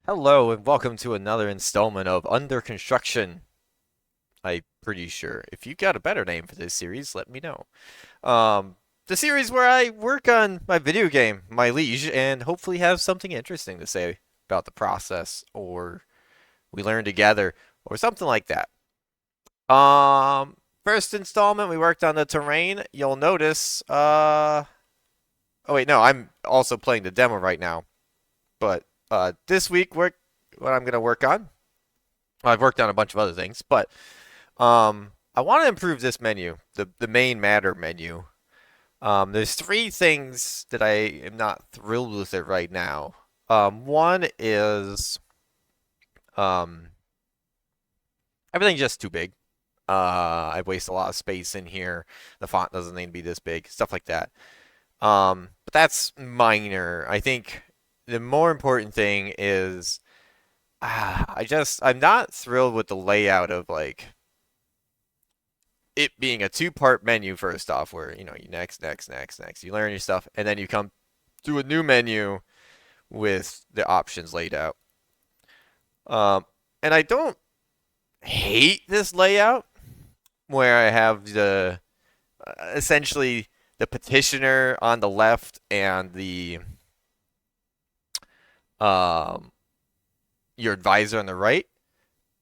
Hello and welcome to another installment of Under Construction. I'm pretty sure. If you got a better name for this series, let me know. Um, the series where I work on my video game, My Liege, and hopefully have something interesting to say about the process, or we learn together, or something like that. First installment, we worked on the terrain. You'll notice, oh wait, no, I'm also playing the demo right now. But this week, what I'm gonna work on. I've worked on a bunch of other things, but I want to improve this menu, the main matter menu. There's three things that I am not thrilled with it right now. One is um, everything's just too big. I waste a lot of space in here. The font doesn't need to be this big, stuff like that. But that's minor. I think the more important thing is I'm not thrilled with the layout of like it being a two-part menu first off, where you next, you learn your stuff, and then you come to a new menu with the options laid out. Um, and I don't hate this layout where I have the essentially the petitioner on the left and the um, your advisor on the right.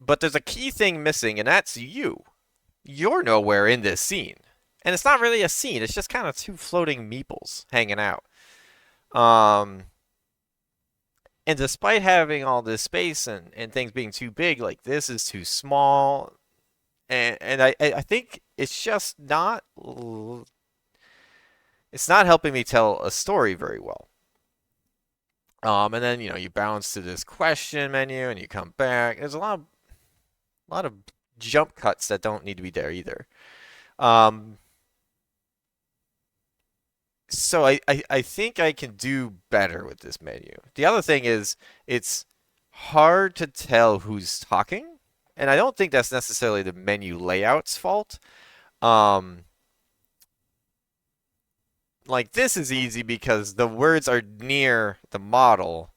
But there's a key thing missing, and that's you. You're nowhere in this scene. And it's not really a scene, it's just kind of two floating meeples hanging out. Um, and despite having all this space and things being too big, like this is too small. And I think it's not helping me tell a story very well. And then you bounce to this question menu and you come back. There's a lot of jump cuts that don't need to be there either. Um, So I think I can do better with this menu. The other thing is it's hard to tell who's talking, and I don't think that's necessarily the menu layout's fault. Um, like this is easy because the words are near the model,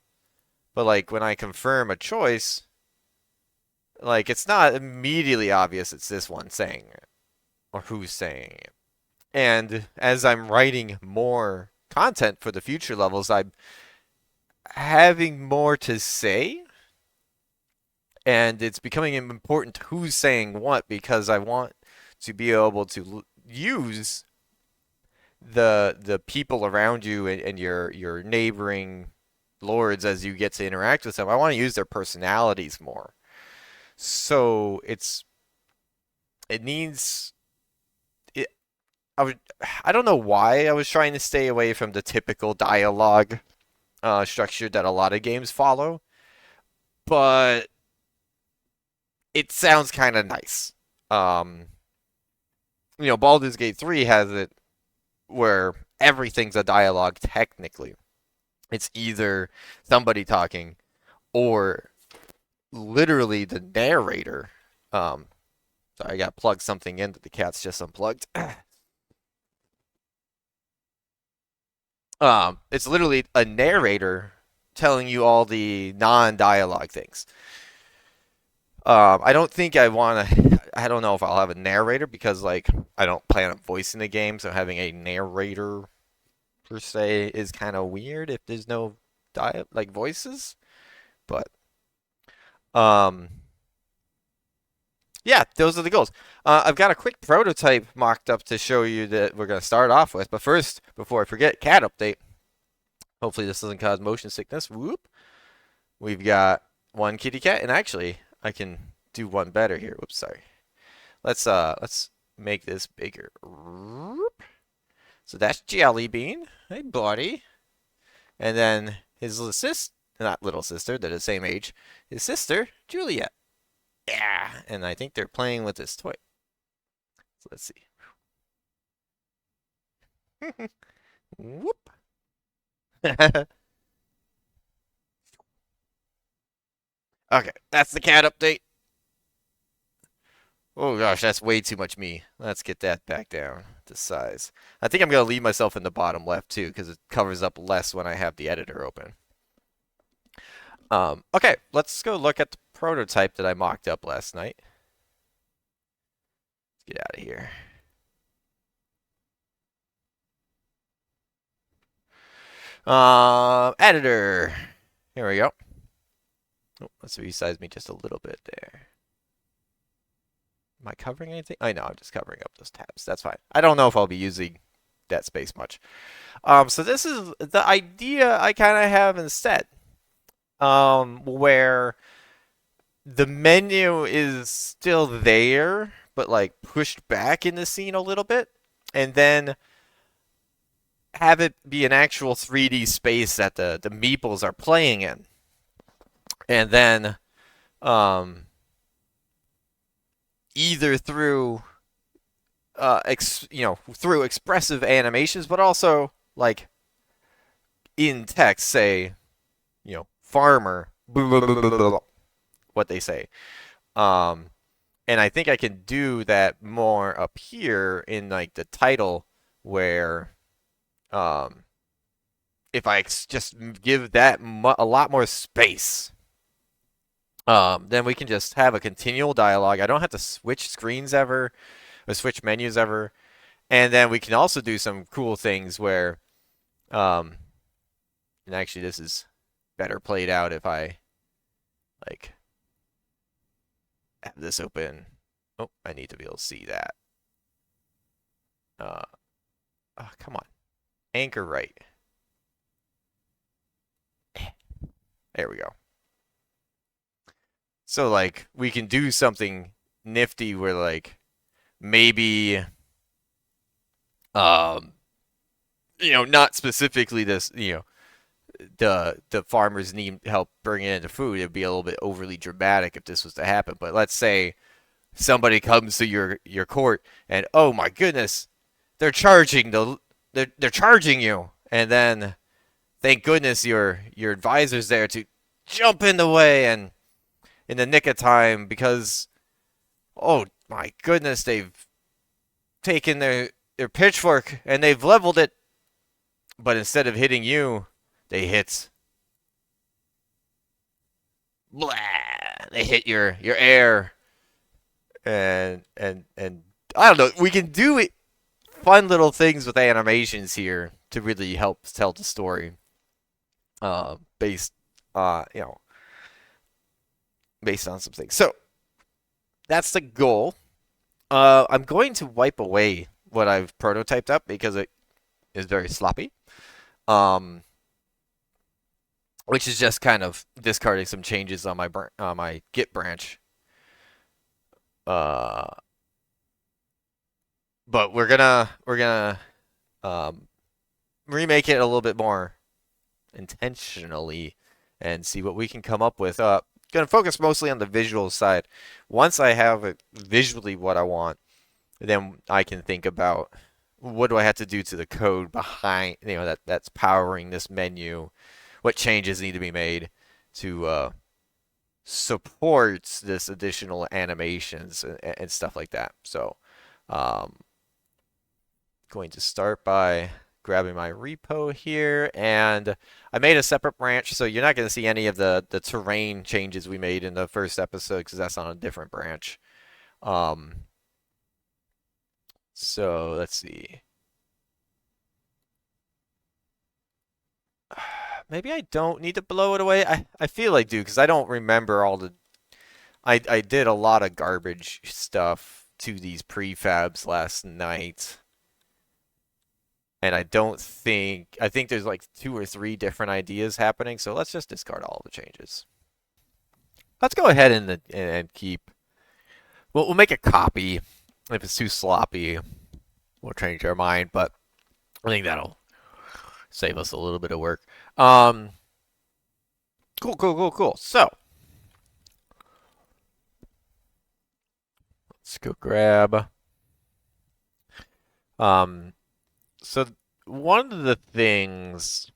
but like when I confirm a choice, like it's not immediately obvious it's this one saying it or who's saying it. And as I'm writing more content for the future levels, I'm having more to say, and it's becoming important who's saying what because I want to be able to use the people around you and your neighboring lords as you get to interact with them. I want to use their personalities more. So it needs it. I don't know why I was trying to stay away from the typical dialogue structure that a lot of games follow, but it sounds kind of nice. Um, Baldur's Gate 3 has it where everything's a dialogue technically. It's either somebody talking or literally the narrator. Um, Sorry, I got plugged something in that the cat's just unplugged. It's literally a narrator telling you all the non-dialogue things. I don't think I want to. I don't know if I'll have a narrator because, like, I don't plan on voicing the game, so having a narrator per se is kind of weird if there's no like voices. But um, yeah, those are the goals. I've got a quick prototype mocked up to show you that we're gonna start off with. But first, before I forget, cat update. Hopefully this doesn't cause motion sickness. Whoop. We've got one kitty cat, and actually, I can do one better here. Whoops, sorry. Let's make this bigger. So that's Jelly Bean. Hey, buddy. And then his little sis, not little sister, they're the same age. His sister, Juliet. Yeah, and I think they're playing with this toy. So let's see. Whoop. Okay, that's the cat update. Oh gosh, that's way too much me. Let's get that back down to size. I think I'm gonna leave myself in the bottom left too, because it covers up less when I have the editor open. Okay, let's go look at the prototype that I mocked up last night. Let's get out of here. Editor. Here we go. Oh, let's resize me just a little bit there. Am I covering anything? I know, I'm just covering up those tabs. That's fine. I don't know if I'll be using that space much. So this is the idea I kind of have instead, where the menu is still there, but like pushed back in the scene a little bit, and then have it be an actual 3D space that the meeples are playing in, and then um, either through through expressive animations, but also like in text, say, farmer, what they say. Um, and I think I can do that more up here in like the title, where um, if I just give that a lot more space, then we can just have a continual dialogue. I don't have to switch screens ever or switch menus ever. And then we can also do some cool things where, um, and actually this is better played out if I like have this open. Oh, I need to be able to see that. Uh, oh, come on. Anchor right. There we go. So like we can do something nifty where like maybe um not specifically this, the farmers need help bringing in the food. It'd be a little bit overly dramatic if this was to happen. But let's say somebody comes to your court and oh my goodness, they're charging they're charging you, and then thank goodness your advisor's there to jump in the way and in the nick of time because oh my goodness, they've taken their pitchfork and they've leveled it, but instead of hitting you, they hit blah. They hit your air, and I don't know. We can do it, fun little things with animations here to really help tell the story. Based, you know, based on some things. So that's the goal. I'm going to wipe away what I've prototyped up because it is very sloppy. Um, which is just kind of discarding some changes on my Git branch. Uh, but we're gonna um, remake it a little bit more intentionally and see what we can come up with. Gonna focus mostly on the visual side. Once I have it visually what I want, then I can think about what do I have to do to the code behind, that's powering this menu. What changes need to be made to support this additional animations and stuff like that. So, um, going to start by grabbing my repo here, and I made a separate branch, so you're not going to see any of the terrain changes we made in the first episode because that's on a different branch. Um, so let's see. Maybe I don't need to blow it away. I feel I do because I don't remember all the. I did a lot of garbage stuff to these prefabs last night. And I think there's like two or three different ideas happening, so let's just discard all the changes. Let's go ahead and keep. We'll make a copy. If it's too sloppy, we'll change our mind, but I think that'll save us a little bit of work. Um, cool. So let's go grab. Um, so one of the things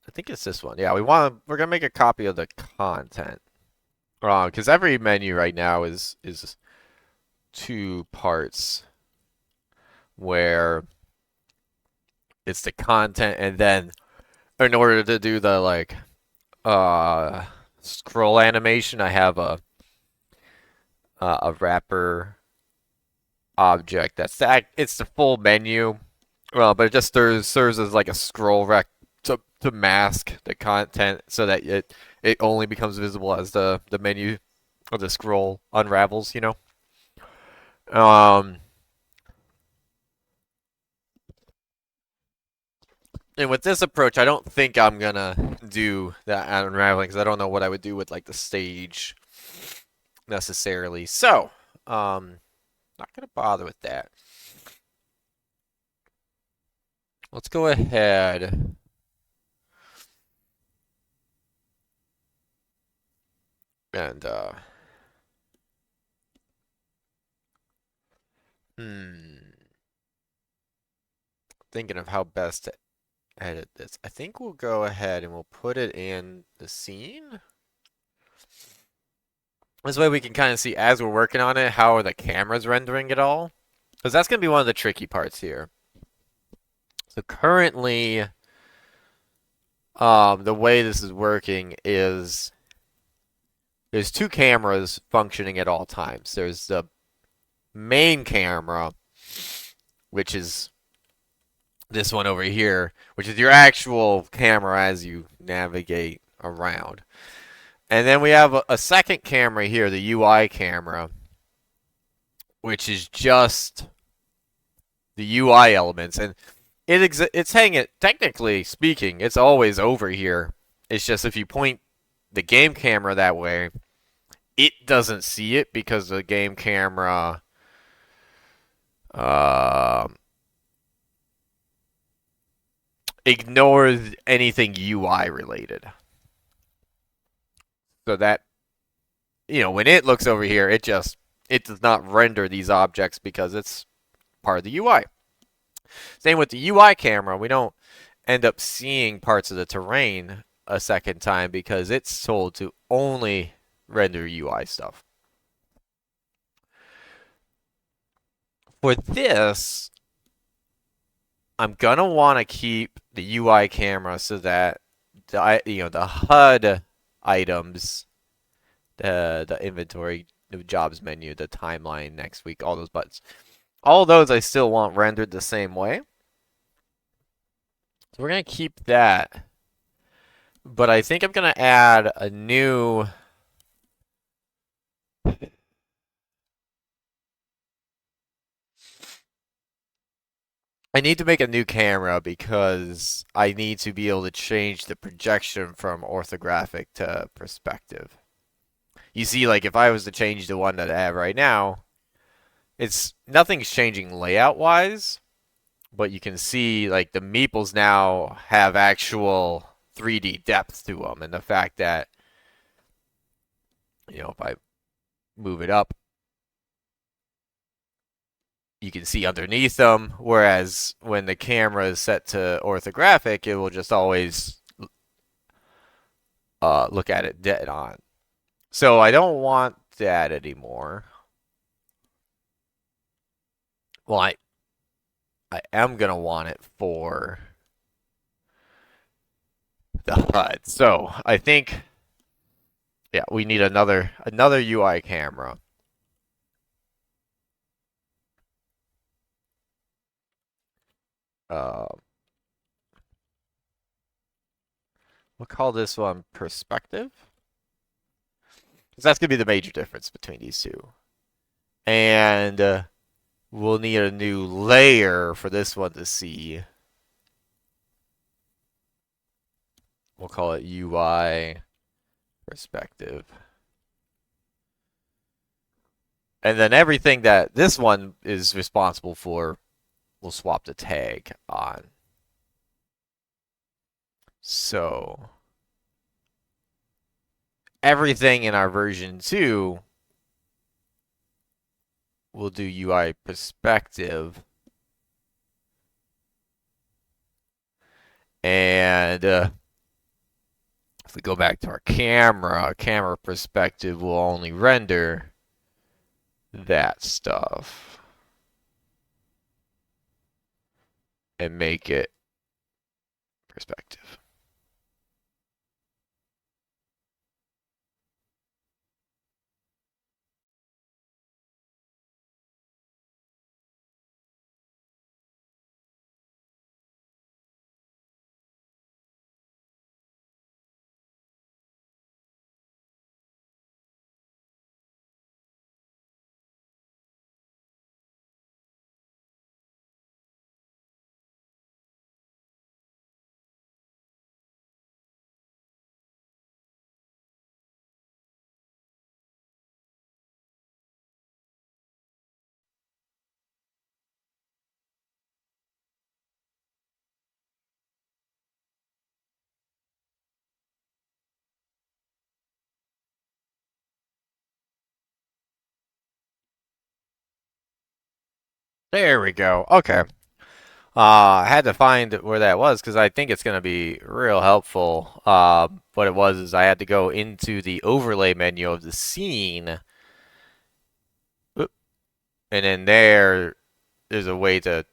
I think it's this one. Yeah, we're gonna make a copy of the content. Because every menu right now is two parts where it's the content and then in order to do the uh scroll animation, I have a wrapper object it's the full menu. Well, but it just serves as like a scroll rec to mask the content so that it only becomes visible as the menu or the scroll unravels, you know. Um, and with this approach, I don't think I'm gonna do that unraveling because I don't know what I would do with like the stage necessarily. So, not gonna bother with that. Let's go ahead and hmm, thinking of how best to edit this. I think we'll go ahead and we'll put it in the scene. This way we can kind of see as we're working on it, how are the cameras rendering it all? Because that's going to be one of the tricky parts here. So currently, the way this is working is there's two cameras functioning at all times. There's the main camera, which is this one over here, which is your actual camera as you navigate around. And then we have a second camera here, the UI camera, which is just the UI elements. And it's hanging, technically speaking, it's always over here. It's just if you point the game camera that way, it doesn't see it because the game camera uh, ignores anything UI related. So that, when it looks over here, it does not render these objects because it's part of the UI. Same with the UI camera, we don't end up seeing parts of the terrain a second time because it's told to only render UI stuff. For this, I'm gonna want to keep the UI camera so that the HUD items, the inventory, the jobs menu, the timeline next week, all those buttons, all those I still want rendered the same way. So we're gonna keep that, but I think I'm gonna add a new. I need to make a new camera because I need to be able to change the projection from orthographic to perspective. You see, like if I was to change the one that I have right now, nothing's changing layout wise, but you can see like the meeples now have actual 3D depth to them, and the fact that if I move it up, you can see underneath them. Whereas when the camera is set to orthographic, it will just always look at it dead on. So I don't want that anymore. Well, I am gonna want it for the HUD. So I think, yeah, we need another UI camera. Uh, we'll call this one perspective, because that's gonna be the major difference between these two. And we'll need a new layer for this one to see. We'll call it UI perspective. And then everything that this one is responsible for, we'll swap the tag on. So everything in our version 2 will do UI perspective. And if we go back to our camera perspective will only render that stuff and make it perspective. There we go. Okay. I had to find where that was because I think it's going to be real helpful. What it was is I had to go into the overlay menu of the scene, Oop. And then there's a way to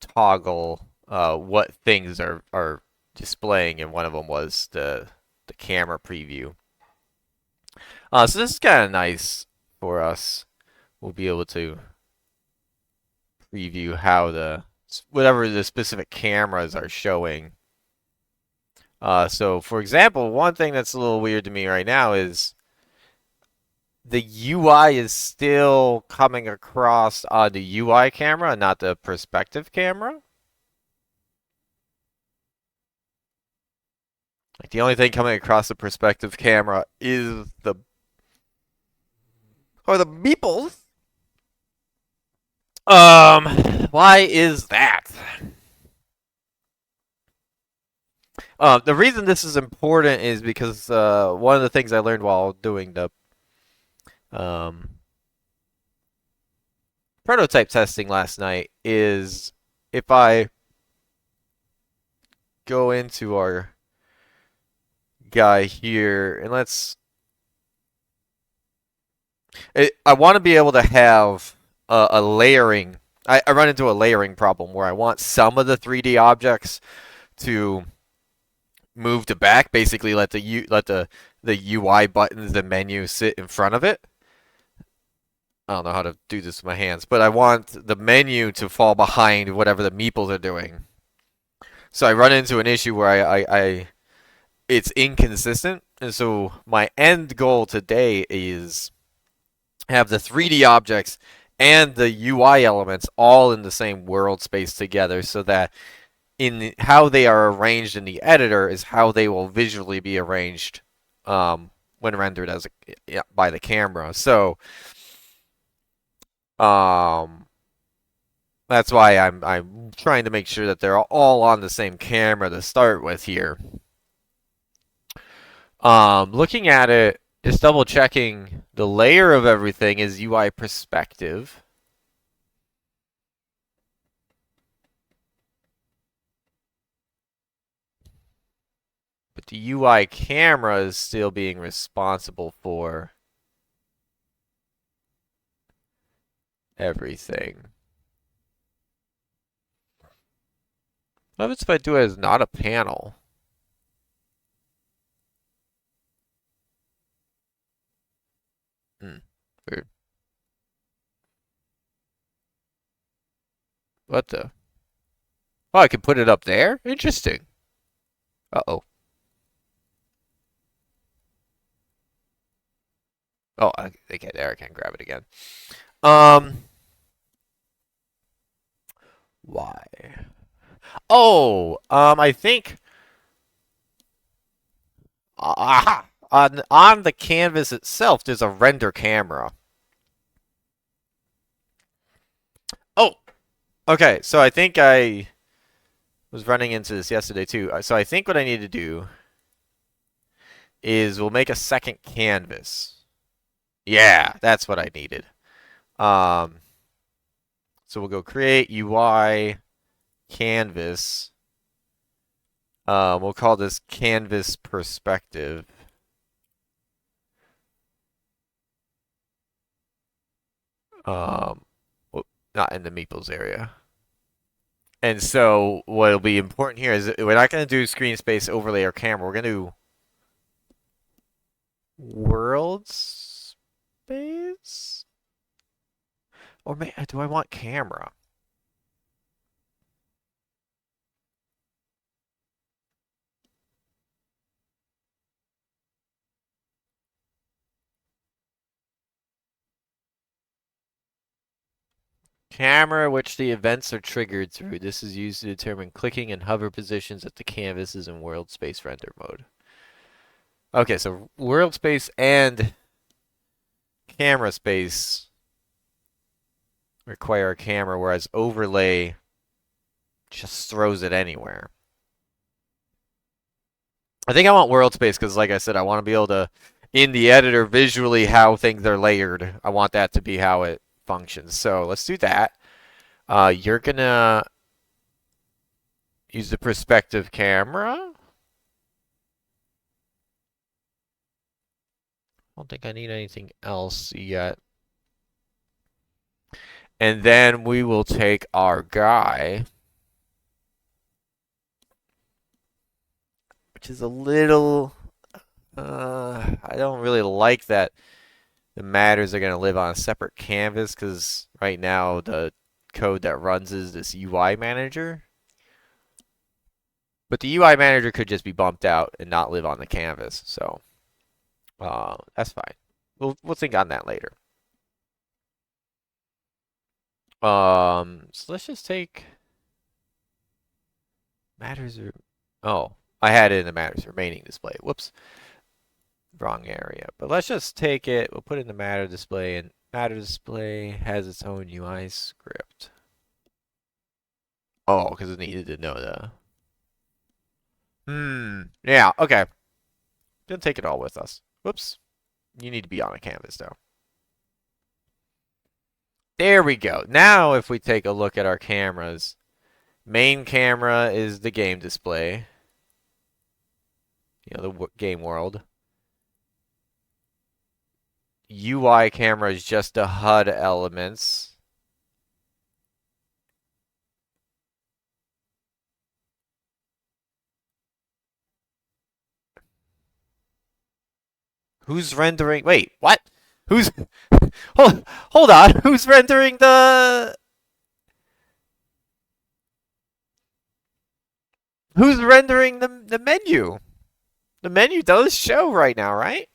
toggle what things are displaying, and one of them was the camera preview. So this is kind of nice for us. We'll be able to preview how the whatever the specific cameras are showing. So for example, one thing that's a little weird to me right now is the UI is still coming across on the UI camera, not the perspective camera. Like the only thing coming across the perspective camera is the meeples. Um, why is that? The reason this is important is because one of the things I learned while doing the um, prototype testing last night is if I go into our guy here and I want to be able to have a layering. I run into a layering problem where I want some of the 3D objects to move to back, basically let the UI buttons and menu sit in front of it. I don't know how to do this with my hands, but I want the menu to fall behind whatever the meeples are doing. So I run into an issue where it's inconsistent, and so my end goal today is have the 3D objects and the UI elements all in the same world space together, so that in how they are arranged in the editor is how they will visually be arranged when rendered by the camera. So um, that's why I'm trying to make sure that they're all on the same camera to start with here. Looking at it, just double checking the layer of everything is UI perspective. But the UI camera is still being responsible for everything. What happens if I do it as not a panel? Weird. What the? Oh, I can put it up there? Interesting. Uh-oh. Oh, okay, there I can grab it again. Um, why? Oh, I think aha, on the canvas itself, there's a render camera. Oh, okay. So I think I was running into this yesterday too. So I think what I need to do is we'll make a second canvas. Yeah, that's what I needed. Um, so we'll go create UI canvas. We'll call this canvas perspective. Um, not in the meeples area. And so what will be important here is we're not going to do screen space overlay or camera. We're going to do world space? Or do I want camera? Camera which the events are triggered through. This is used to determine clicking and hover positions at the canvas is in world space render mode. Okay, so world space and camera space require a camera, whereas overlay just throws it anywhere. I think I want world space because, like I said, I want to be able to, in the editor, visually how things are layered. I want that to be how it functions. So let's do that. You're gonna use the perspective camera. I don't think I need anything else yet. And then we will take our guy, which is a little. I don't really like that the matters are going to live on a separate canvas because right now the code that runs is this UI manager. But the UI manager could just be bumped out and not live on the canvas. So that's fine. We'll think on that later. So let's just take matters. Oh, I had it in the matters remaining display. Whoops, wrong area. But let's just take it. We'll put it in the matter display, and matter display has its own UI script. Oh, because it needed to know the. Yeah. Okay. Didn't take it all with us. Whoops. You need to be on a canvas though. There we go. Now, if we take a look at our cameras, main camera is the game display. You know, the game world. UI camera is just the HUD elements. Who's rendering? Wait, what? Who's? hold on. Who's rendering the? Who's rendering the menu? The menu does show right now, right?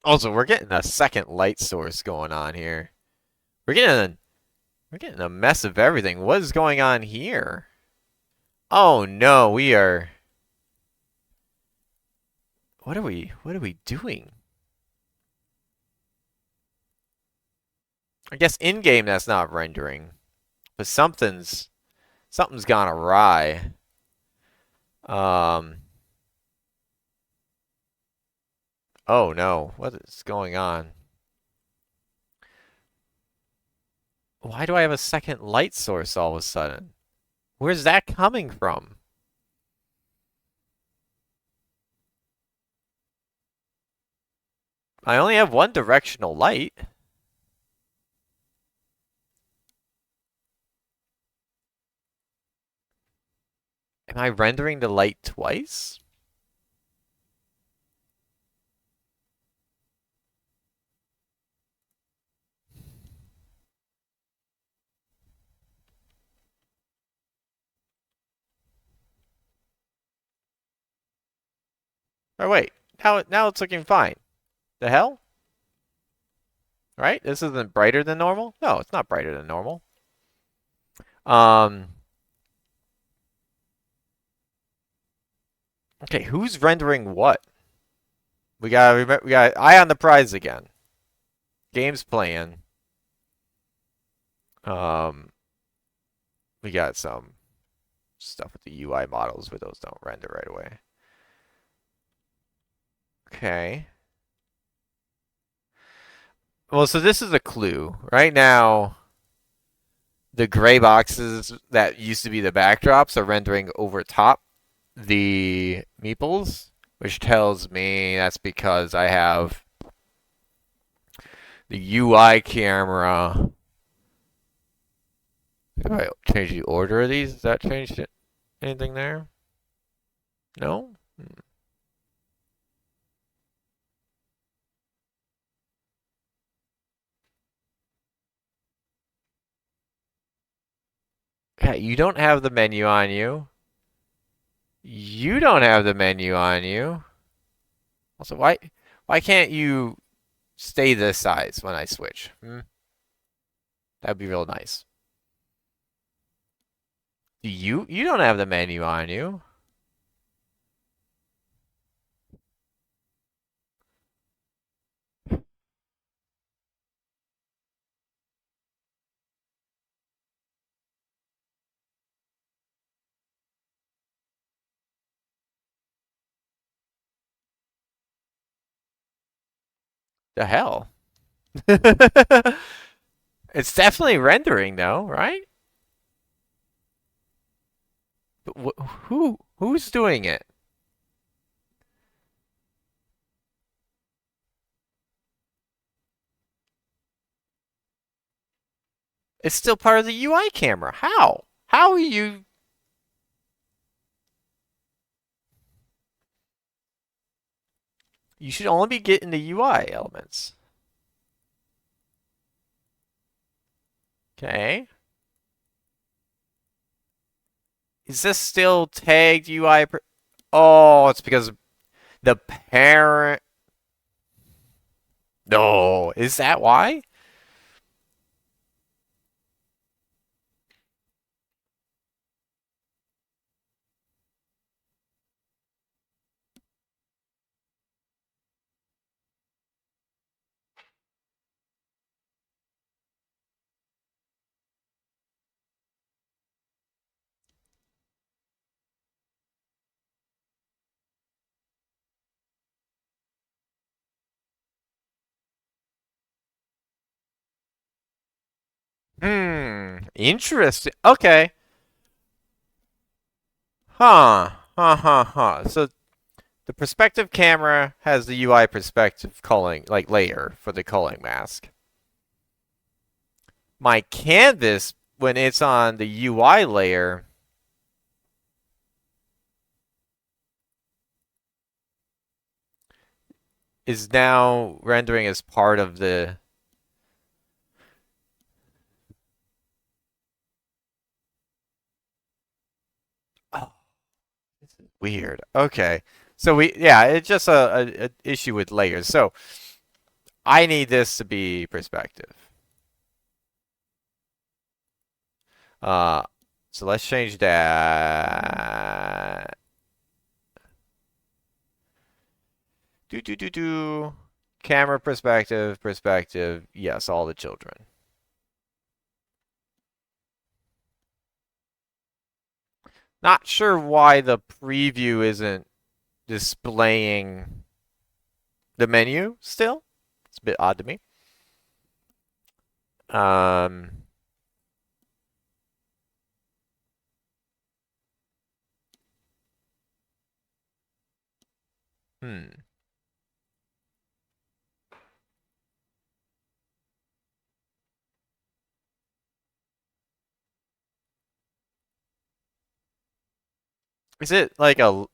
Also, we're getting a second light source going on here. We're getting a mess of everything. What is going on here? Oh no, we are. What are we doing? I guess in game that's not rendering, but something's gone awry. Um. Oh no, what is going on? Why do I have a second light source all of a sudden? Where's that coming from? I only have one directional light. Am I rendering the light twice? Oh wait, now it's looking fine. The hell? Right? This isn't brighter than normal? No, it's not brighter than normal. Um, okay, who's rendering what? We got eye on the prize again. Game's playing. Um, we got some stuff with the UI models, but those don't render right away. Okay. Well, so this is a clue. Right now, the gray boxes that used to be the backdrops are rendering over top the meeples, which tells me that's because I have the UI camera. If I change the order of these, does that change anything there? No? Yeah, you don't have the menu on you. You don't have the menu on you. Also, why can't you stay this size when I switch? That'd be real nice. You don't have the menu on you. The hell? It's definitely rendering though, right? But who's doing it? It's still part of the UI camera. How? How are you? You should only be getting the UI elements. Okay. Is this still tagged UI? Oh, it's because the parent. No, is that why? Interesting. Okay. Huh. Huh. Huh. Huh. So the perspective camera has the UI perspective culling, like layer for the culling mask. My canvas, when it's on the UI layer, is now rendering as part of the. Oh, this is weird. Okay. So yeah, it's just a issue with layers. So I need this to be perspective. Uh, so let's change that. Do. Camera perspective, perspective. Yes, all the children. Not sure why the preview isn't displaying the menu still. It's a bit odd to me. Um, hmm. Is it like a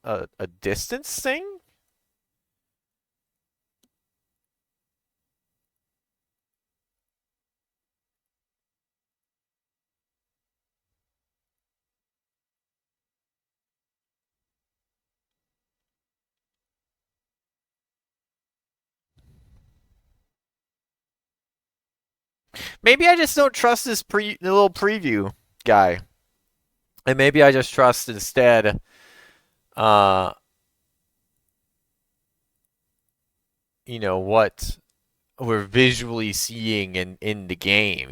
distance thing? Maybe I just don't trust this the little preview guy, and maybe I just trust instead, uh, what we're visually seeing in the game.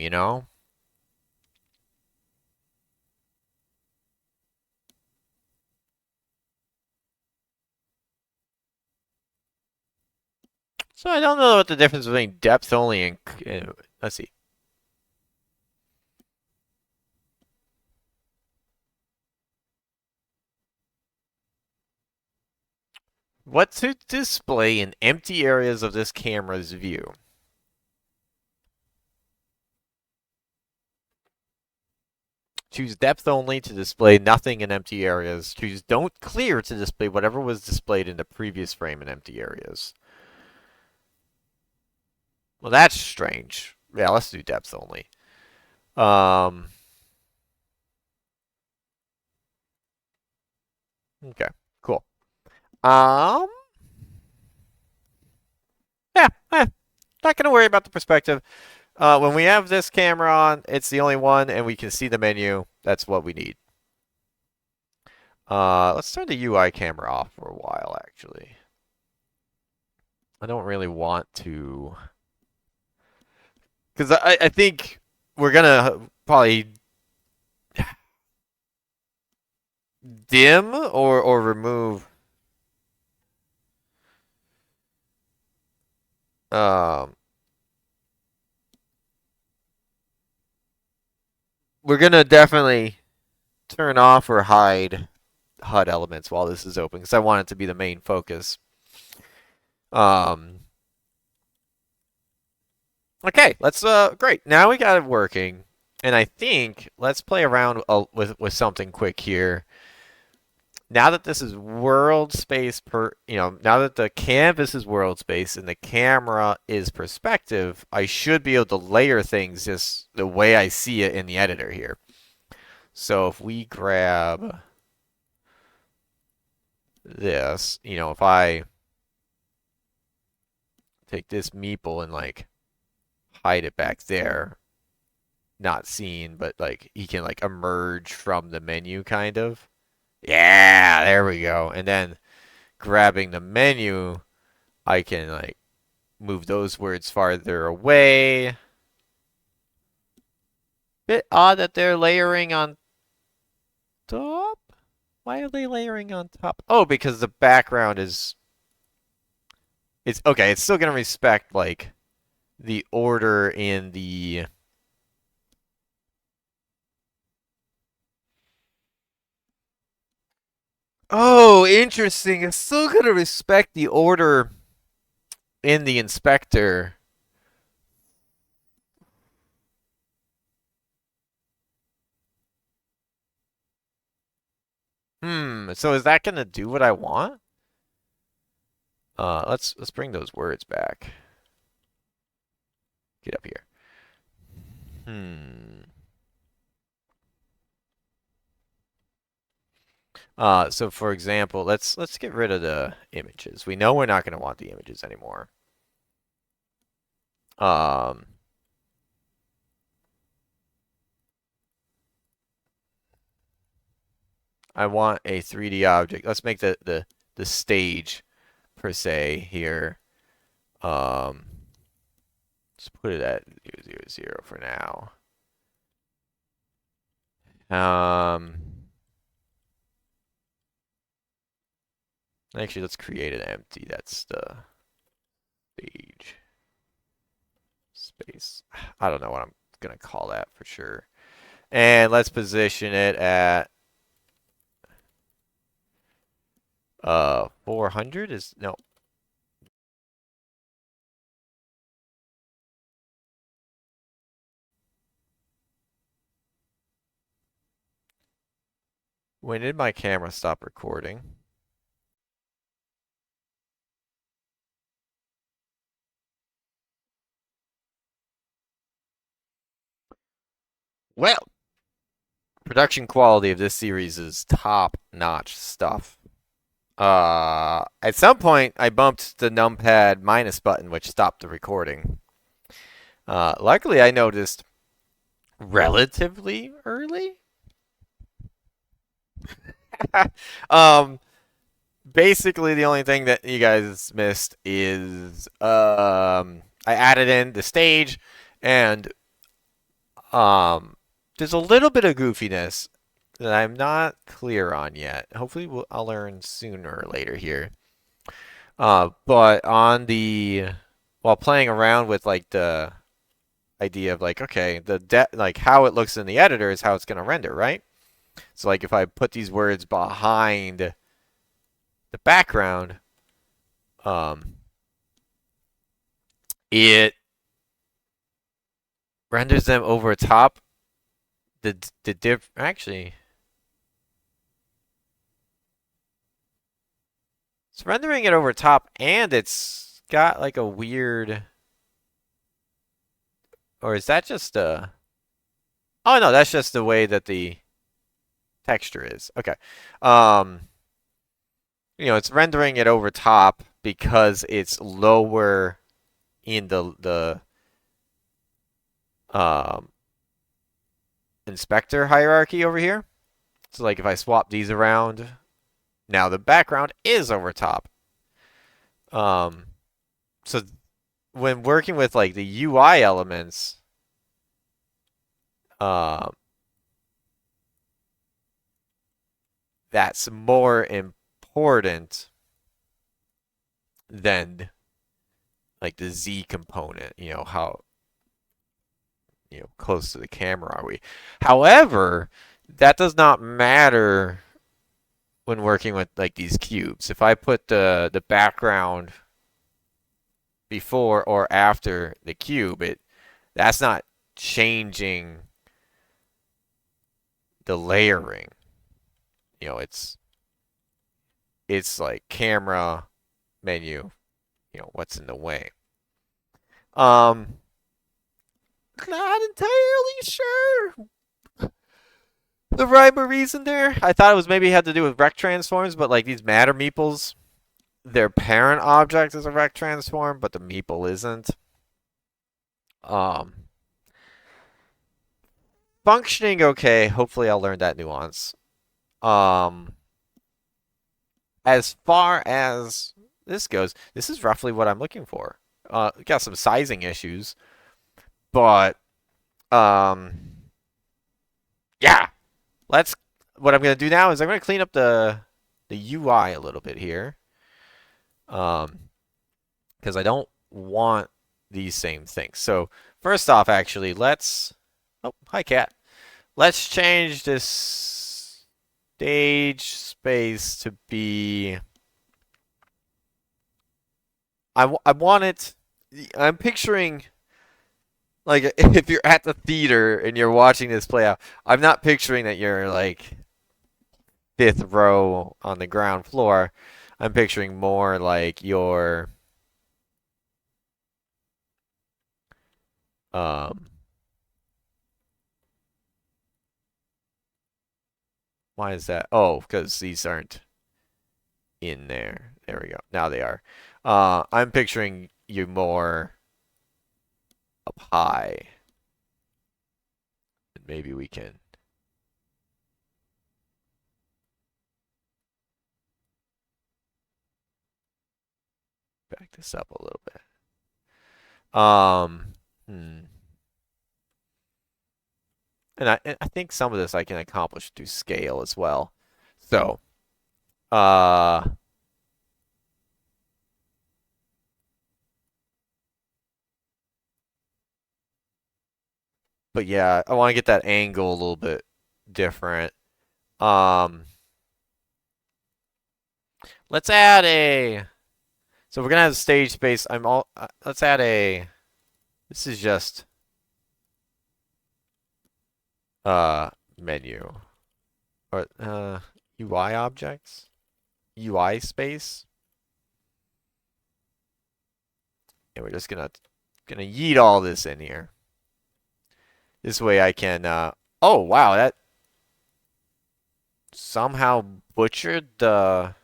So I don't know what the difference between depth only and let's see. What to display in empty areas of this camera's view? Choose depth only to display nothing in empty areas. Choose don't clear to display whatever was displayed in the previous frame in empty areas. Well, that's strange. Yeah, let's do depth only. Um, okay, cool. Um, yeah, not gonna worry about the perspective. When we have this camera on, it's the only one, and we can see the menu. That's what we need. Let's turn the UI camera off for a while, actually. I don't really want to, because I think we're gonna probably dim or remove. Um, we're gonna definitely turn off or hide HUD elements while this is open because I want it to be the main focus. Um, okay, let's great. Now we got it working, and I think let's play around with something quick here. Now that this is world space now that the canvas is world space and the camera is perspective, I should be able to layer things just the way I see it in the editor here. So if we grab this, if I take this meeple and like hide it back there, not seen, but like he can like emerge from the menu kind of. Yeah, there we go. And then grabbing the menu, I can like move those words farther away. Bit odd that they're layering on top. Why are they layering on top? Oh, because the background is it's okay, it's still gonna respect like the order in the Oh, interesting. It's still gonna respect the order in the inspector. So is that gonna do what I want? Let's bring those words back. Get up here. Hmm. So for example, let's get rid of the images. We know we're not gonna want the images anymore. Um, I want a 3D object. Let's make the stage per se here. Um, let's put it at 0, 0, 0 for now. Um, actually, let's create an empty. That's the stage space. I don't know what I'm gonna call that for sure. And let's position it at 400 is no. When did my camera stop recording? Well, production quality of this series is top-notch stuff. At some point, I bumped the numpad minus button, which stopped the recording. Luckily, I noticed relatively early. um, basically, the only thing that you guys missed is I added in the stage, and there's a little bit of goofiness that I'm not clear on yet. Hopefully, I'll learn sooner or later here. But on the while playing around with like the idea of like, okay, like how it looks in the editor is how it's gonna render, right? So like if I put these words behind the background, um, it renders them over top. The diff actually it's rendering it over top, and it's got like a weird, or is that just a? Oh no, that's just the way that the texture is. Okay. Um, it's rendering it over top because it's lower in the um inspector hierarchy over here. So like if I swap these around, now the background is over top. Um, so when working with like the UI elements, um, that's more important than like the Z component, how close to the camera are we? However, that does not matter when working with like these cubes. If I put the background before or after the cube, that's not changing the layering. It's like camera menu, what's in the way. Um, Not entirely sure the rhyme or reason there. I thought it was maybe had to do with rect transforms, but like these matter meeples, their parent object is a rect transform, but the meeple isn't. Um, Functioning okay. Hopefully, I'll learn that nuance. Um, as far as this goes, this is roughly what I'm looking for. Got some sizing issues, but um, yeah. Let's. What I'm gonna do now is I'm gonna clean up the UI a little bit here. Um, because I don't want these same things. So first off, actually, let's. Oh, hi, cat. Let's change this stage space to be. I want it. I'm picturing like if you're at the theater and you're watching this play out. I'm not picturing that you're like fifth row on the ground floor. I'm picturing more like you're um why is that? Oh, because these aren't in there. There we go. Now they are. I'm picturing you more up high. And maybe we can back this up a little bit. Um, hmm. And I think some of this I can accomplish through scale as well. So, uh, but yeah, I want to get that angle a little bit different. Um, let's add a. So we're gonna have stage space. Let's add a. This is just menu or UI objects, UI space, and we're just gonna yeet all this in here. This way I can. Oh wow, that somehow butchered the.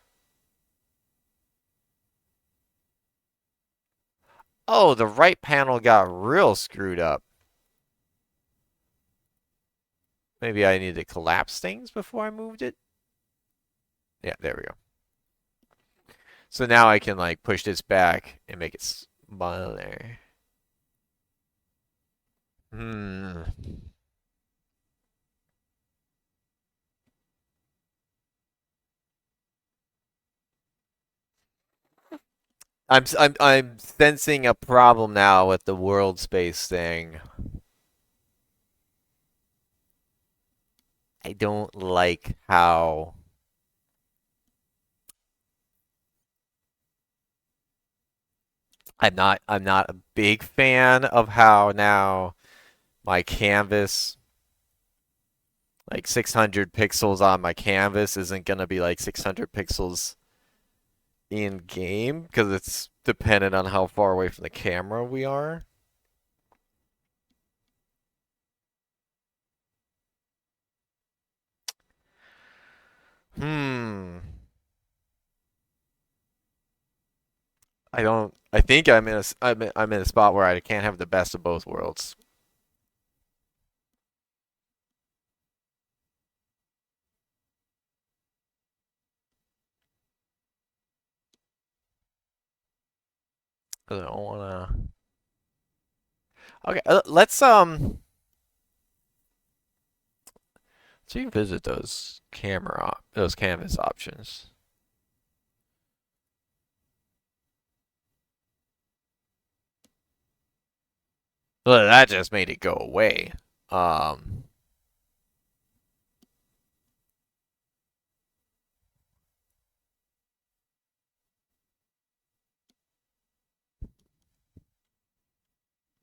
Oh, the right panel got real screwed up. Maybe I need to collapse things before I moved it. Yeah, there we go. So now I can like push this back and make it smaller. Hmm. I'm sensing a problem now with the world space thing. I don't like how I'm not a big fan of how now my canvas like 600 pixels on my canvas isn't gonna be like 600 pixels in game because it's dependent on how far away from the camera we are. Hmm. I don't. I think I'm in a spot where I can't have the best of both worlds. 'Cause I don't wanna. Okay, let's revisit those canvas options. Well, that just made it go away. Um,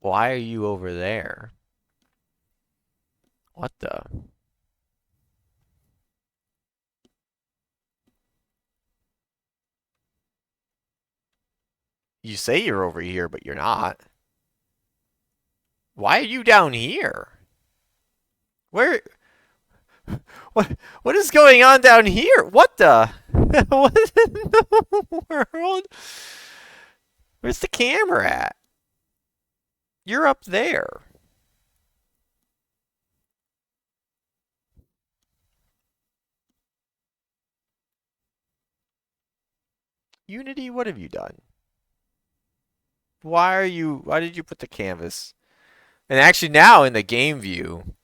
why are you over there? What the? You say you're over here, but you're not. Why are you down here? Where? What is going on down here? What the? What in the world? Where's the camera at? You're up there. Unity, what have you done? Why did you put the canvas? And actually now in the game view,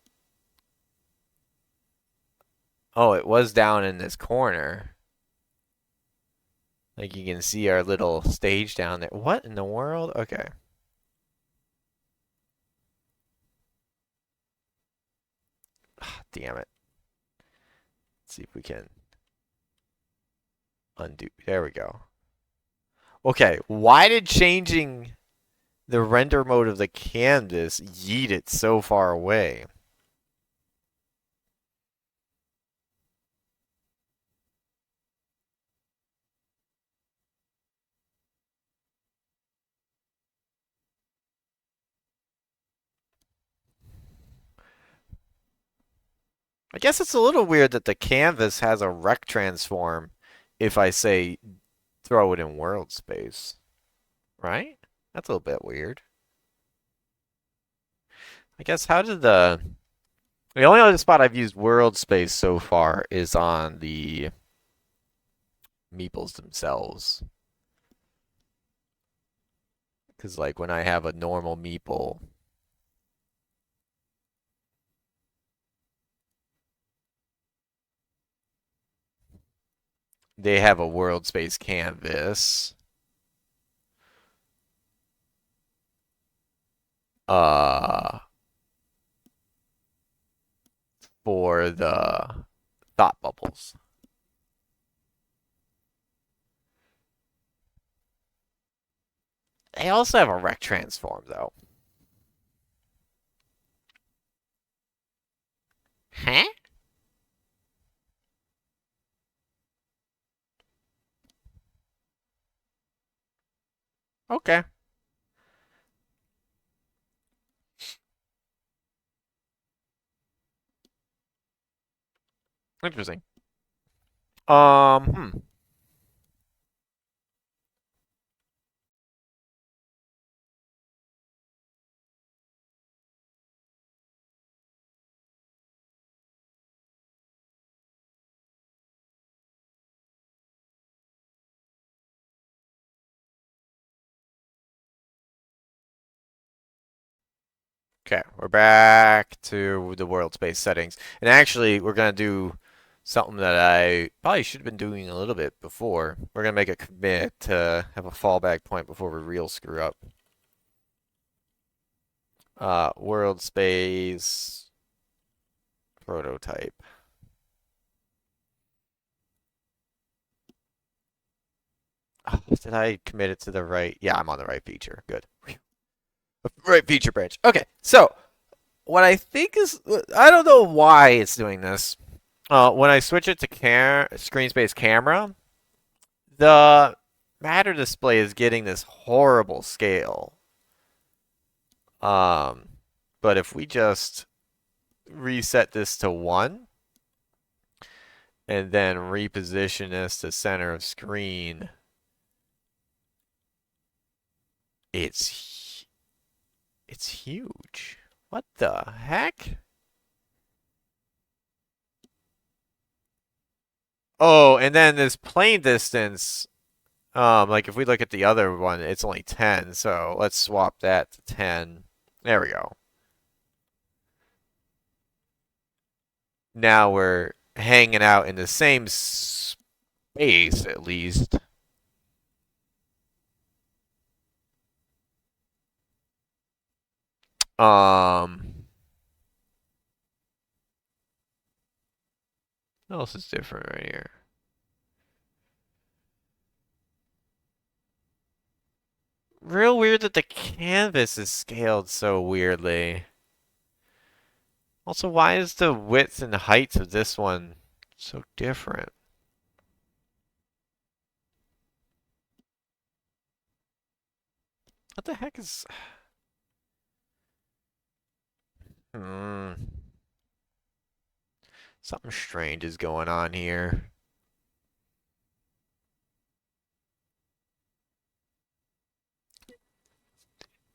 oh, it was down in this corner. Like you can see our little stage down there. What in the world? Okay. Damn it. Let's see if we can undo. There we go. Okay, why did changing the render mode of the canvas yeet it so far away? I guess it's a little weird that the canvas has a rect transform if I say throw it in world space, right? That's a little bit weird. I guess how did the only other spot I've used world space so far is on the meeples themselves. Because like when I have a normal meeple, they have a world space canvas. Uh, for the thought bubbles. They also have a rect transform though. Huh? Okay. Interesting. Hmm. Okay, we're back to the world space settings. And actually, we're going to do something that I probably should have been doing a little bit before. We're going to make a commit to have a fallback point before we real screw up. World space prototype. Oh, did I commit it to the right? Yeah, I'm on the right feature. Good. Right feature branch. Okay, so what I think is, I don't know why it's doing this. When I switch it to screen space camera, the matter display is getting this horrible scale. Um, but if we just reset this to 1 and then reposition this to center of screen, it's huge. What the heck? Oh, and then this plane distance, like if we look at the other one, it's only 10. So let's swap that to 10. There we go. Now we're hanging out in the same space at least. What else is different right here? Real weird that the canvas is scaled so weirdly. Also, why is the width and height of this one so different? What the heck is... Hmm. Something strange is going on here.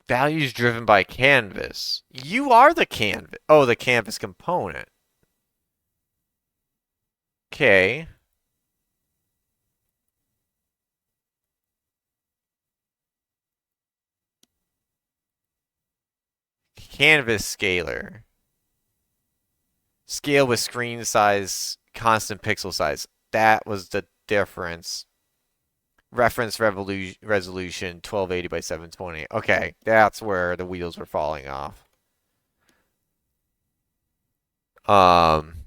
Values driven by canvas. You are the canvas. Oh, the canvas component. Okay. Canvas scaler. Scale with screen size, constant pixel size. That was the difference. Reference resolution 1280 by 720. Okay, that's where the wheels were falling off. Um,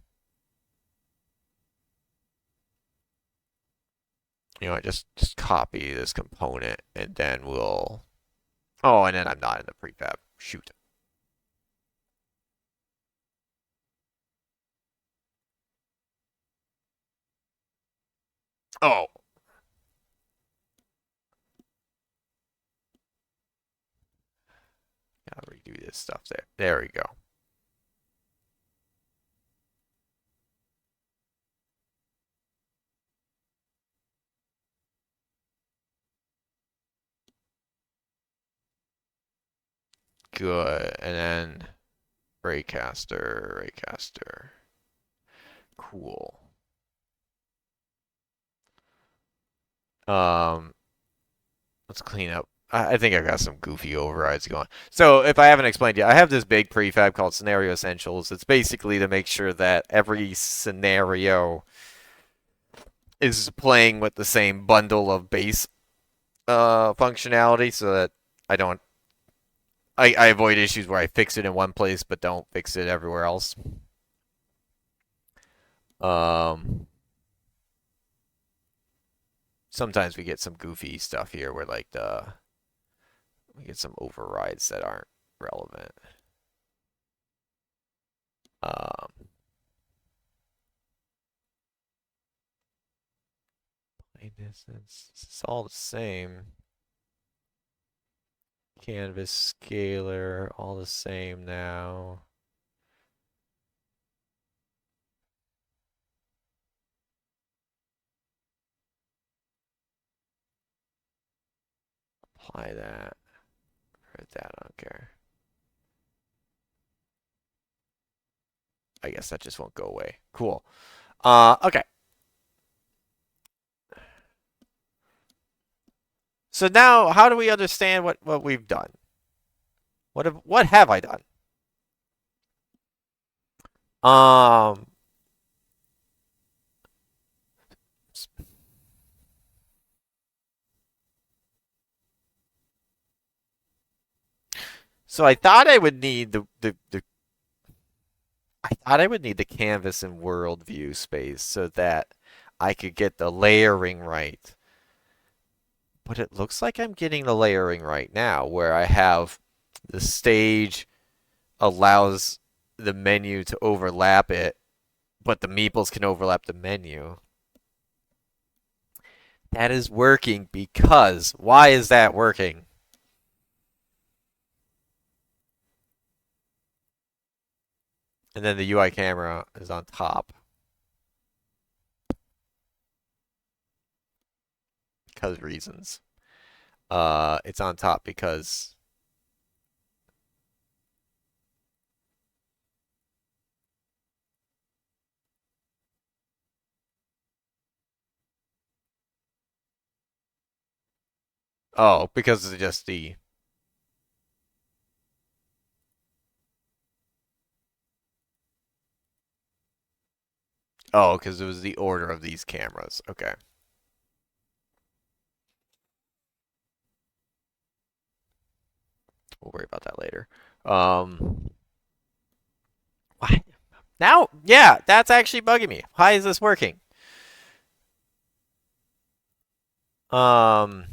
you know what? Just copy this component and then we'll. Oh, and then I'm not in the prefab. Shoot. Oh, gotta redo this stuff there. There we go. Good. And then Raycaster, Raycaster. Cool. Um, let's clean up. I think I got some goofy overrides going. So if I haven't explained yet, I have this big prefab called Scenario Essentials. It's basically to make sure that every scenario is playing with the same bundle of base functionality so that I don't I avoid issues where I fix it in one place but don't fix it everywhere else. Um, Sometimes we get some goofy stuff here where like we get some overrides that aren't relevant. Um, Play distance. It's all the same. Canvas scaler, all the same now. Apply that. Write that, I don't care. I guess that just won't go away. Cool. Okay. So now, how do we understand what we've done? What have I done? Um, so I thought I would need the I thought I would need the canvas and world view space so that I could get the layering right. But it looks like I'm getting the layering right now, where I have the stage allows the menu to overlap it, but the meeples can overlap the menu. That is working because why is that working? And then the UI camera is on top because reasons. It's on top because because of just the because it was the order of these cameras. Okay. We'll worry about that later. Um, why? Now, yeah, that's actually bugging me. Why is this working? Um,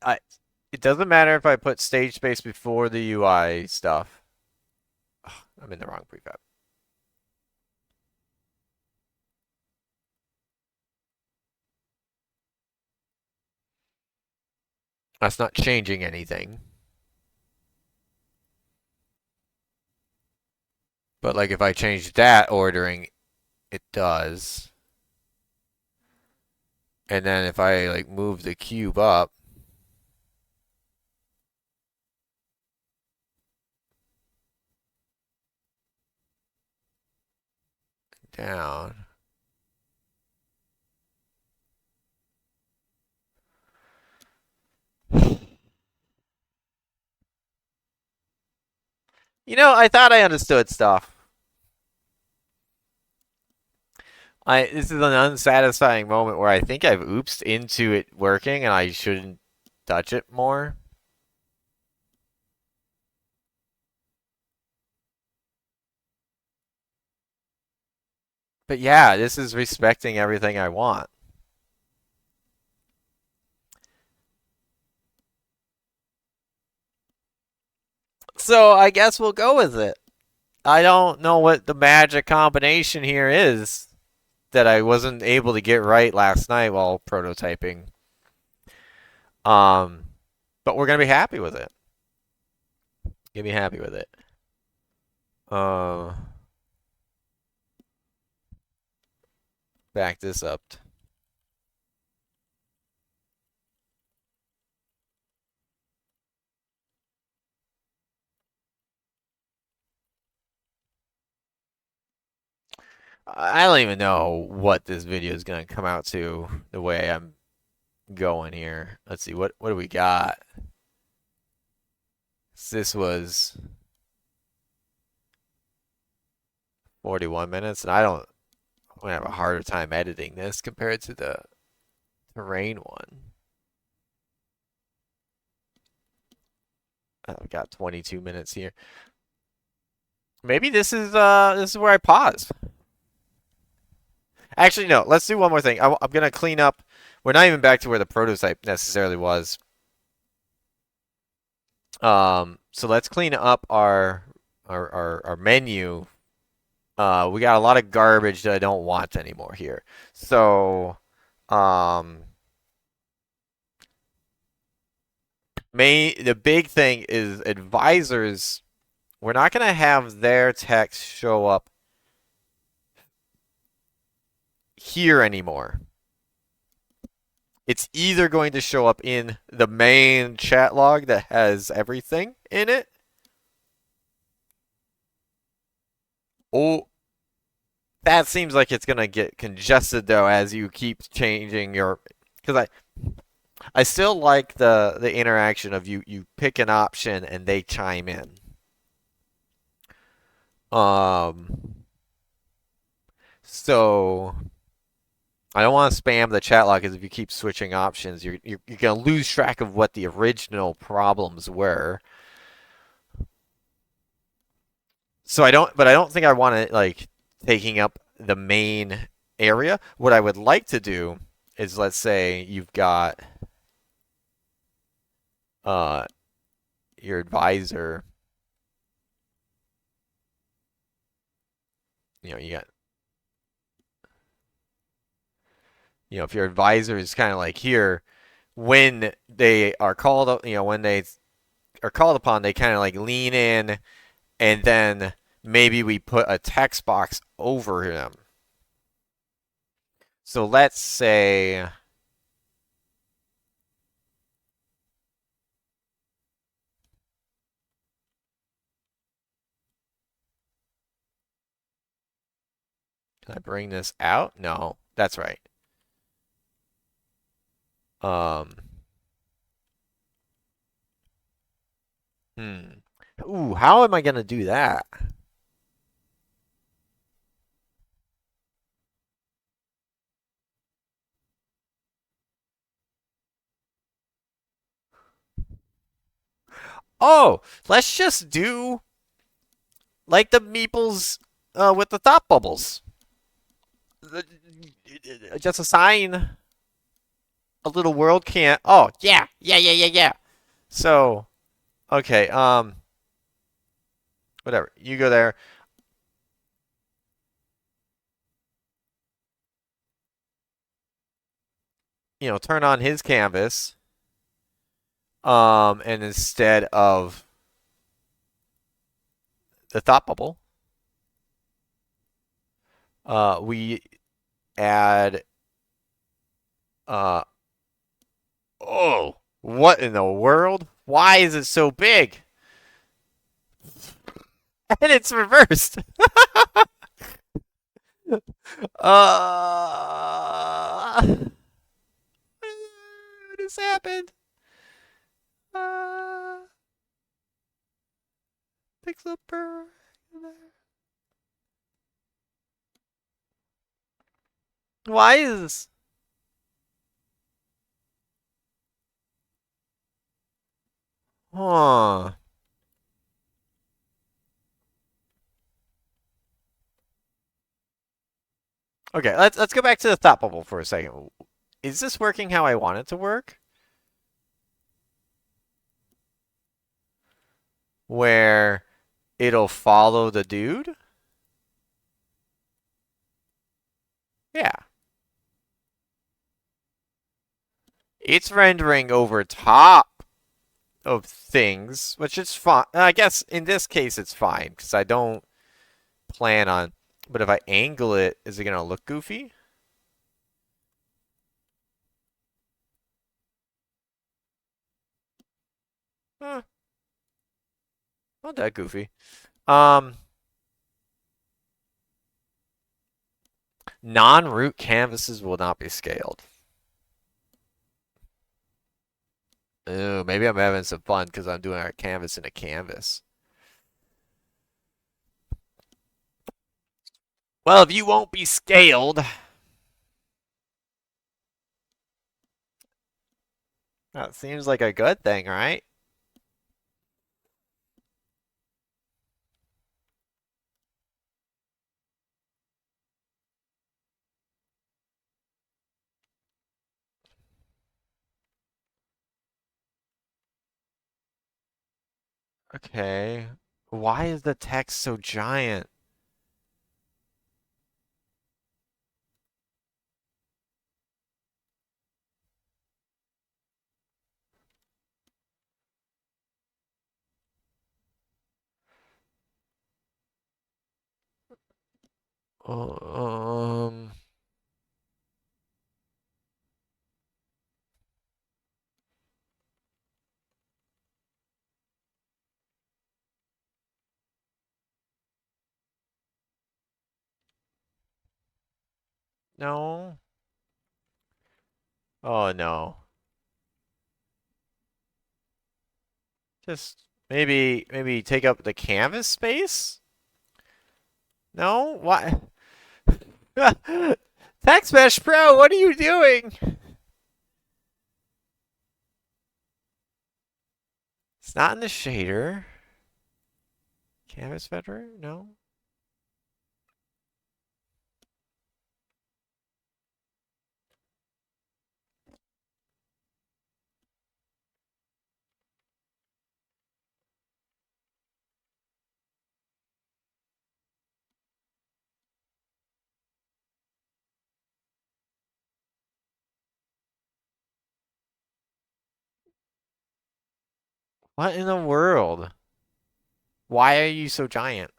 I, it doesn't matter if I put stage space before the UI stuff. Ugh, I'm in the wrong prefab. That's not changing anything. But like if I change that ordering, it does. And then if I like move the cube up, down. I thought I understood stuff. This is an unsatisfying moment where I think I've oopsed into it working and I shouldn't touch it more. But yeah, this is respecting everything I want. So I guess we'll go with it. I don't know what the magic combination here is that I wasn't able to get right last night while prototyping. Um, but we're gonna be happy with it. Gonna be happy with it. Uh, back this up. I don't even know what this video is gonna come out to the way I'm going here. Let's see what do we got? This was 41 minutes, and I'm gonna have a harder time editing this compared to the terrain one. I've got 22 minutes here. Maybe this is where I pause. Actually, no. Let's do one more thing. I'm gonna clean up. We're not even back to where the prototype necessarily was. So let's clean up our menu. We got a lot of garbage that I don't want anymore here. So, um, the big thing is advisors. We're not gonna have their text show up here anymore. It's either going to show up in the main chat log that has everything in it, or that seems like it's gonna get congested though as you keep changing your. Because I still like the interaction of you pick an option and they chime in. So I don't want to spam the chat log because if you keep switching options, you're gonna lose track of what the original problems were. So but I don't think I want it like taking up the main area. What I would like to do is, let's say you've got uh your advisor, you got, if your advisor is kind of like here, when they are called, when they are called upon, they kind of like lean in, and then maybe we put a text box over them. So let's say, can I bring this out? No, that's right. Um, Hmm. Ooh, how am I gonna do that? Oh, let's just do like the meeples with the thought bubbles. Just assign a little world can't. Oh, yeah, yeah, yeah, yeah, yeah. So, okay, whatever. You go there. Turn on his canvas. And instead of the thought bubble, we add oh, what in the world? Why is it so big? And it's reversed. What has happened? Uh, Pixel per. Why is Huh. Okay, let's go back to the thought bubble for a second. Is this working how I want it to work? Where it'll follow the dude? Yeah. It's rendering over top of things, which is fine. I guess in this case it's fine because I don't plan on. But if I angle it, is it gonna look goofy? Eh, not that goofy. Um, Non-root canvases will not be scaled. Ooh, maybe I'm having some fun because I'm doing a canvas in a canvas. Well, if you won't be scaled, that seems like a good thing, right? Okay. Why is the text so giant? Um, no. Oh no. Just maybe take up the canvas space? No? Why? Text Mesh Pro, what are you doing? It's not in the shader. Canvas better? No. What in the world? Why are you so giant?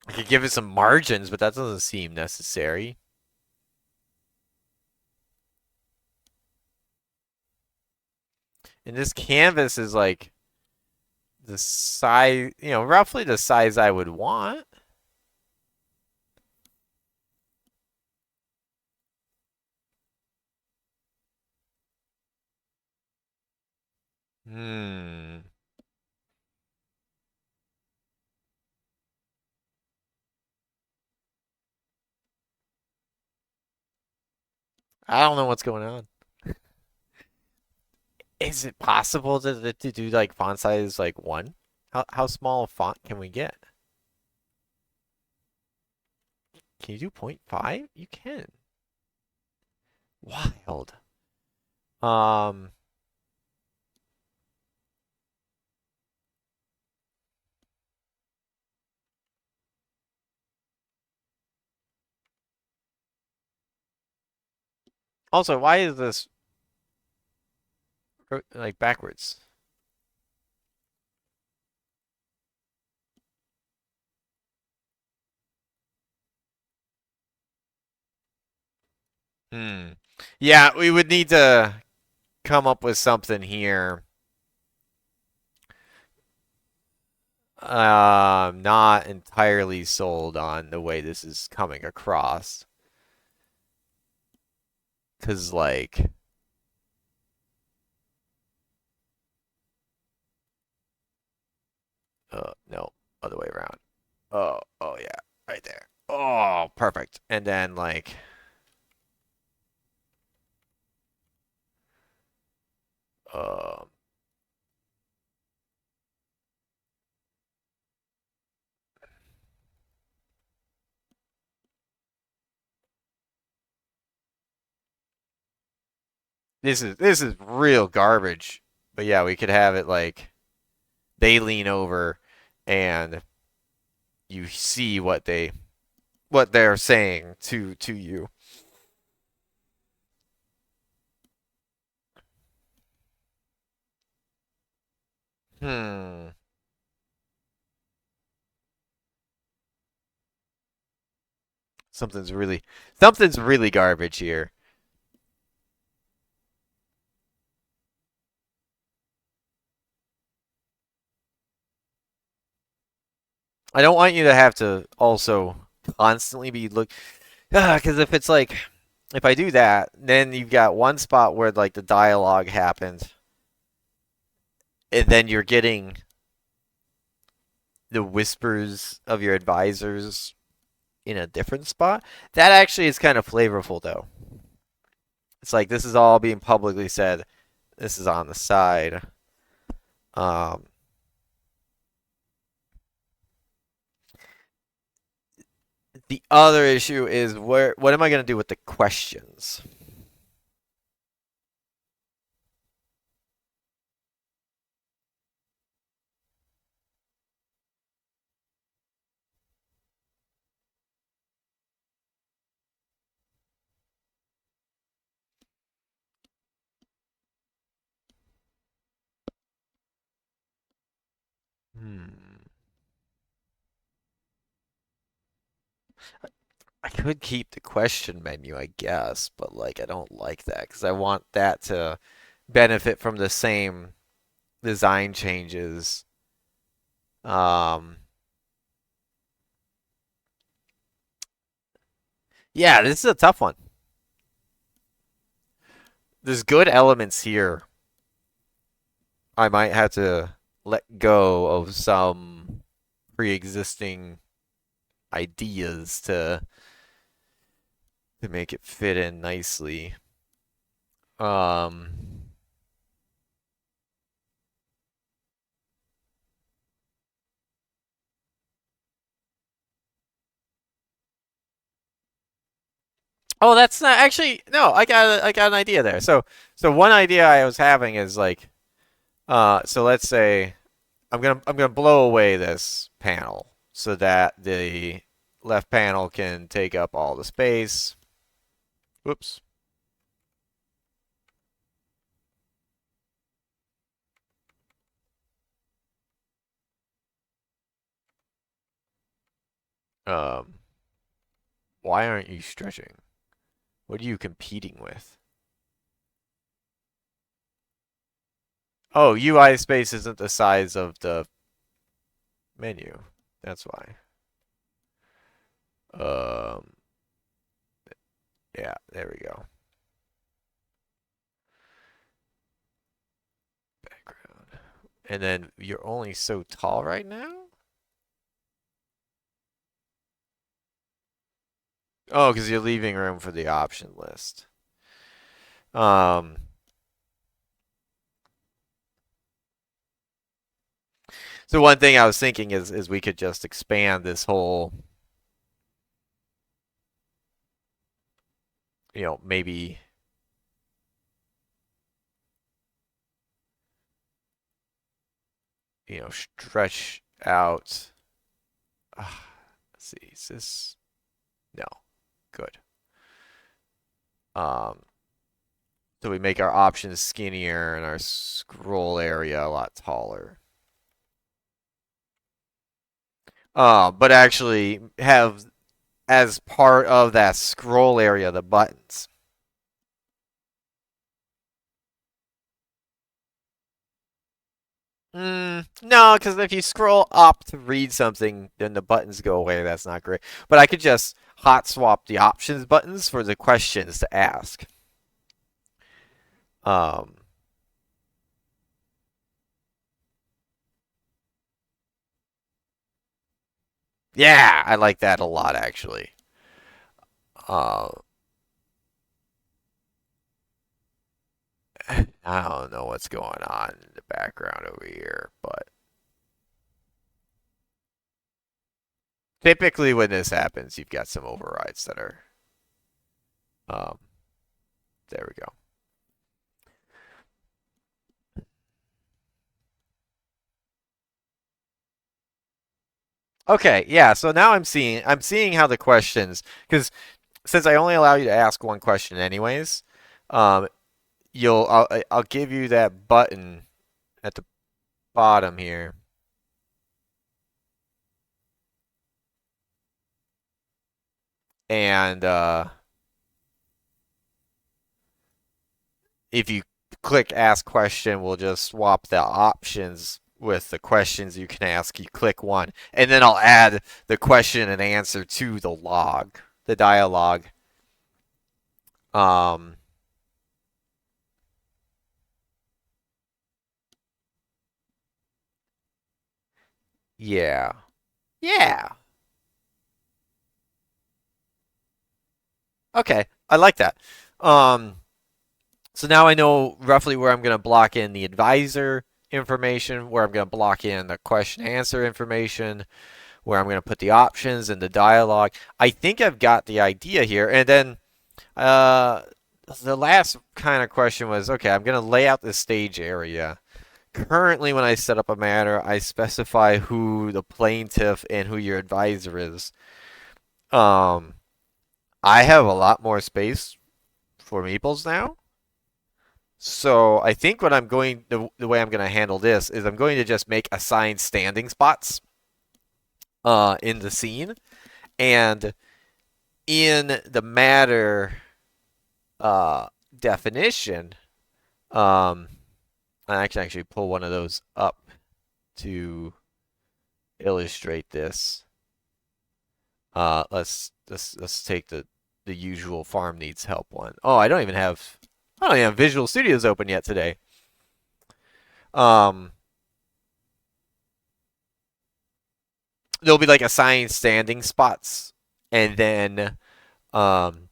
I could give it some margins, but that doesn't seem necessary. And this canvas is like the size, roughly the size I would want. Hmm. I don't know what's going on. Is it possible to do like font size like one? How small a font can we get? Can you do 0.5? You can. Wild. Um. Also, why is this like backwards? Hmm. Yeah, we would need to come up with something here. Not entirely sold on the way this is coming across. Cause like, no, other way around. Oh yeah, right there. Oh, perfect. And then like, um, this is real garbage. But yeah, we could have it like they lean over and you see what they're saying to you. Hmm. Something's really something's really garbage here. I don't want you to have to also constantly be look because if it's like if I do that, then you've got one spot where like the dialogue happens, and then you're getting the whispers of your advisors in a different spot. That actually is kind of flavorful though. It's like this is all being publicly said. This is on the side. Um, the other issue is where what am I going to do with the questions? Hmm. I could keep the question menu, I guess, but like I don't like that because I want that to benefit from the same design changes. Um, yeah, this is a tough one. There's good elements here. I might have to let go of some pre-existing ideas to make it fit in nicely. Um, oh, that's not actually no. I got an idea there. So one idea I was having is like so let's say I'm gonna blow away this panel so that the left panel can take up all the space. Whoops. Um, why aren't you stretching? What are you competing with? Oh, UI space isn't the size of the menu. That's why. Um, yeah, there we go. Background. And then you're only so tall right now? Oh, because you're leaving room for the option list. Um, so one thing I was thinking is we could just expand this whole, maybe, stretch out. Let's see, is this no good? Um, so we make our options skinnier and our scroll area a lot taller. But actually have as part of that scroll area the buttons. No, because if you scroll up to read something, then the buttons go away. That's not great. But I could just hot swap the options buttons for the questions to ask. Um, yeah, I like that a lot actually. Uh, I don't know what's going on in the background over here, but typically when this happens, you've got some overrides that are. Um, there we go. Okay, yeah. So now I'm seeing how the questions, because since I only allow you to ask one question anyways, um, I'll give you that button at the bottom here, and if you click ask question, we'll just swap the options with the questions you can ask. You click one, and then I'll add the question and answer to the log, the dialogue. Um, yeah, yeah. Okay, I like that. Um, so now I know roughly where I'm going to block in the advisor information, where I'm going to block in the question answer information, where I'm going to put the options and the dialogue. I think I've got the idea here. And then uh, the last kind of question was, okay, I'm going to lay out the stage area. Currently, when I set up a matter, I specify who the plaintiff and who your advisor is. Um, I have a lot more space for meeples now. So I think what the way I'm going to handle this is I'm going to just make assigned standing spots in the scene, and in the matter definition, um, I can actually pull one of those up to illustrate this. Let's take the usual farm needs help one. Oh, I don't even have Visual Studios open yet today. Um, there'll be like assigned standing spots, and then um,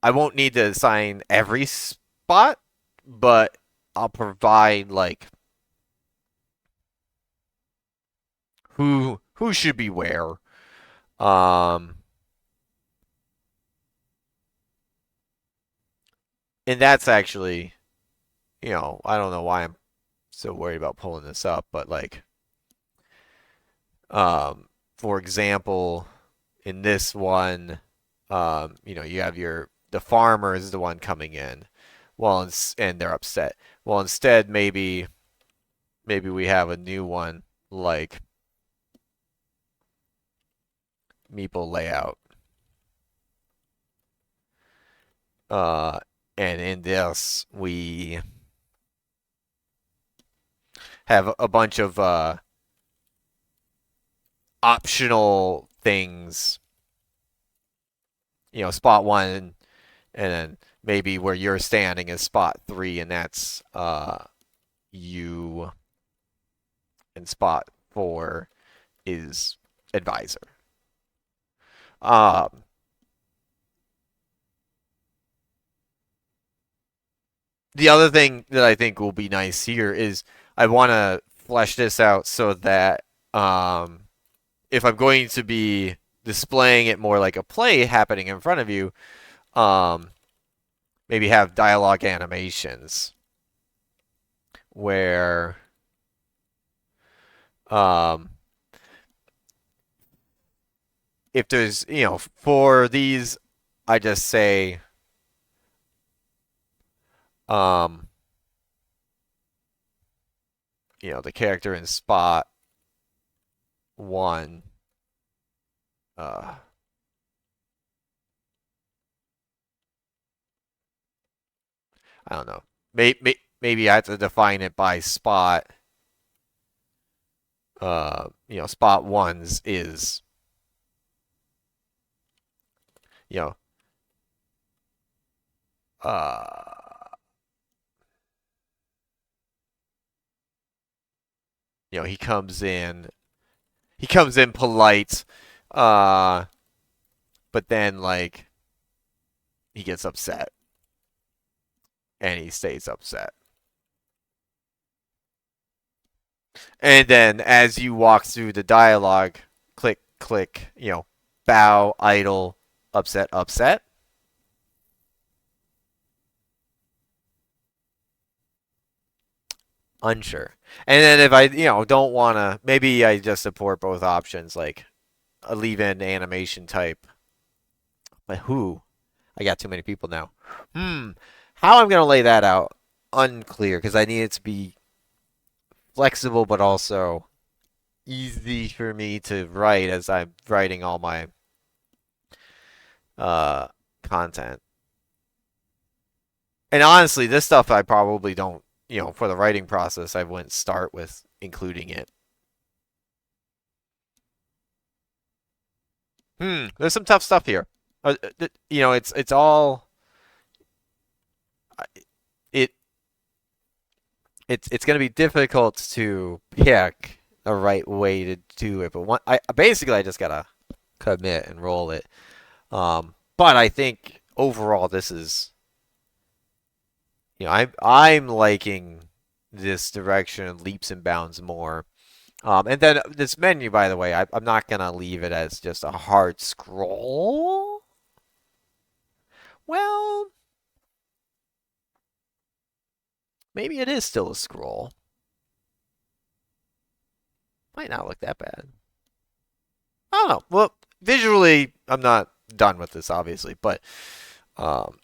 I won't need to assign every spot, but I'll provide like who should be where. Um, and that's actually, I don't know why I'm so worried about pulling this up, but like, for example, in this one, you have the farmer is the one coming in, well, and they're upset. Well, instead, maybe we have a new one like meeple layout. Uh, and in this, we have a bunch of optional things. Spot one, and then maybe where you're standing is spot three, and that's you. and spot 4 is advisor. Um, the other thing that I think will be nice here is I want to flesh this out so that um, if I'm going to be displaying it more like a play happening in front of you, um, maybe have dialogue animations where um, if there's, for these, I just say, um, the character in spot 1, uh, I don't know. Maybe I have to define it by spot. Spot 1's is, you know, uh, he comes in. He comes in polite, uh, but then like he gets upset and he stays upset. And then as you walk through the dialogue, click, click, bow, idle, upset, upset. Unsure. And then if I, don't want to, maybe I just support both options, like a leave-in animation type. But who? I got too many people now. How I'm going to lay that out? Unclear, because I need it to be flexible, but also easy for me to write as I'm writing all my uh, content. And honestly, this stuff I probably don't, for the writing process, I wouldn't start with including it. There's some tough stuff here. It's all it it's going to be difficult to pick the right way to do it. But I just gotta commit and roll it. But I think overall this is, I'm liking this direction leaps and bounds more. And then this menu, by the way, I'm not gonna leave it as just a hard scroll. Well, maybe it is still a scroll. Might not look that bad. I don't know. Well, visually, I'm not done with this, obviously, but um,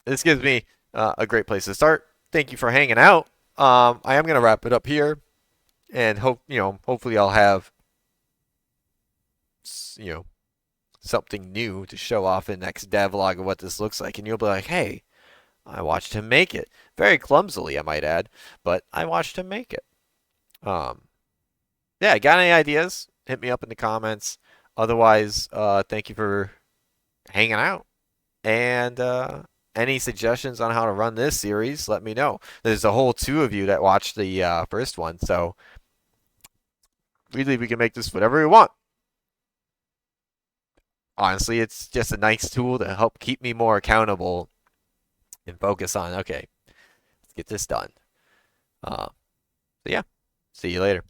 this gives me a great place to start. Thank you for hanging out. I am gonna wrap it up here, and hopefully I'll have you know something new to show off in next devlog of what this looks like, and you'll be like, hey, I watched him make it. Very clumsily, I might add, but I watched him make it. Um, yeah, got any ideas? Hit me up in the comments. Otherwise, thank you for hanging out. And any suggestions on how to run this series, let me know. There's a whole 2 of you that watched the first one, so really we can make this whatever we want. Honestly, it's just a nice tool to help keep me more accountable and focus on, okay, let's get this done. So yeah, see you later.